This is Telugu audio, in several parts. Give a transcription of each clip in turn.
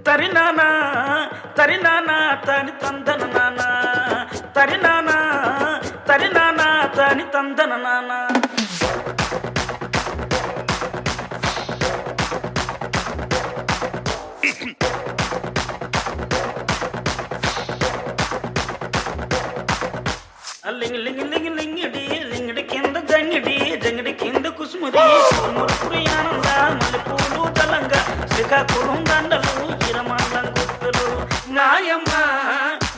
తరినానా తరినానా తని తందన నానా తరినానా తరినానా తని తందన నానా లింగి లింగి లింగి లింగిడి లింగిడి కింద జంగిడి జంగిడి కింద కుసుముది మురుపురి ఆనంద మల్లెపూలు తలంగా శ్రీకాకుళం దండలు ఇరమండం గుర్తులు నాయమ్మ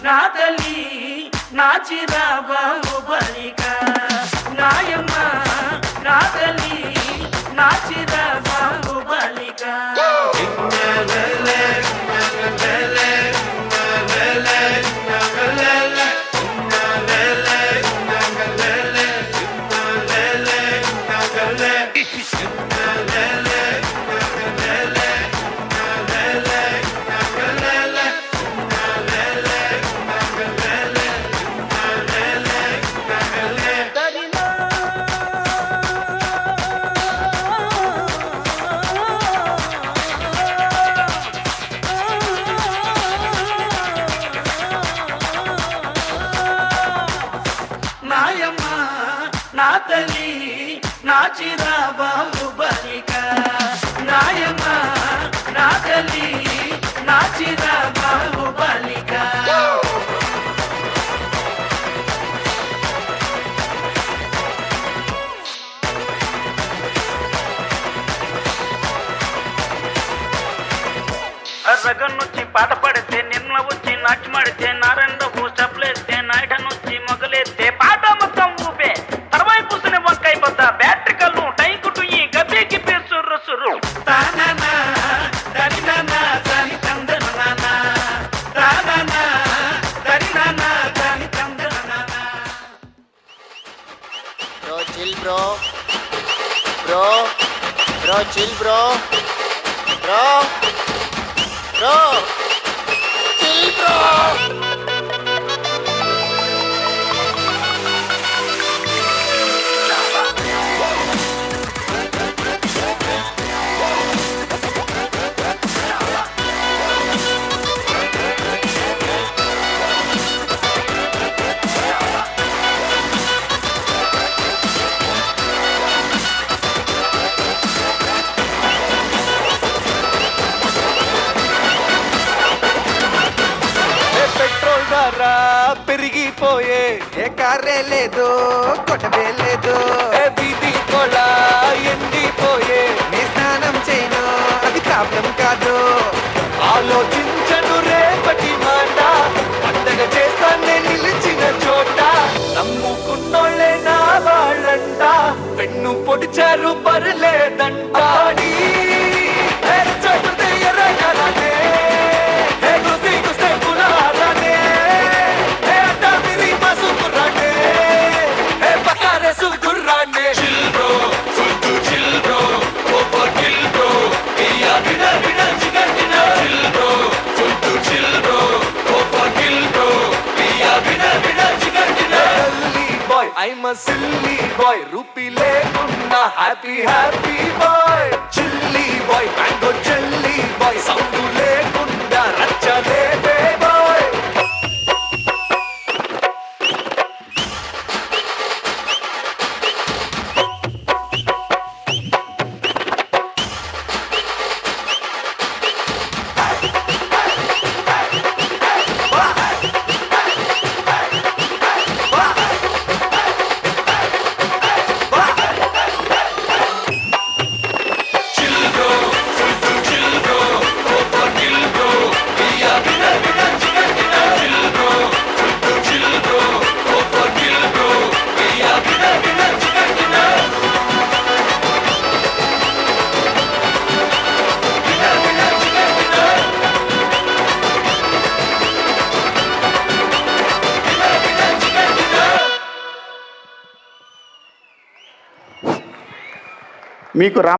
నా తల్లి నా చిరాబాబు బలిక నాయమ్మ నా తల్లి నా చిరాబాబు బలిక నాయమ్మ నా తల్లి నా చిరాబాబు బలిక నాయమ్మ నా తల్లి నా చిరాబాబు బలిక రగన్నొచ్చి పాట పడితే నిన్న వచ్చి నాట్యమాడితే నారాయణకు స్టెప్లేస్తే నాయుడనొచ్చి మొగలేస్తే పాట మొత్తం ఊపే తర్వాయి పూసిన వంకాయ బద్ద బ్యాటరీ కళ్ళు టైకుటు ఈ గబ్బేకి పేరు సుర్రు తానా దరినానా దాని తందన నానా తానా దరినానా దాని తందన నానా bro chill bro bro bro chill bro bro bro chill bro పెరిగిపోయే ఏ కార్రే లేదు కొట్టవే లేదు ఏ వీధి కొళ ఎండిపోయే నీ స్నానం చేయను అది ప్రాబ్లం కాదు ఆలోచించను రేపటి మాట పండగ చేస్తానే నిలిచిన చోట నమ్ముకున్నోళ్ళే నా వాళ్ళంట పెన్ను పొడిచారు పర్లేదంట I'm a silly boy, rupee లేకున్నా happy happy boy chilly boy mango jelly boy sound లేకుండా రచ్చలే బాయ్ మీకు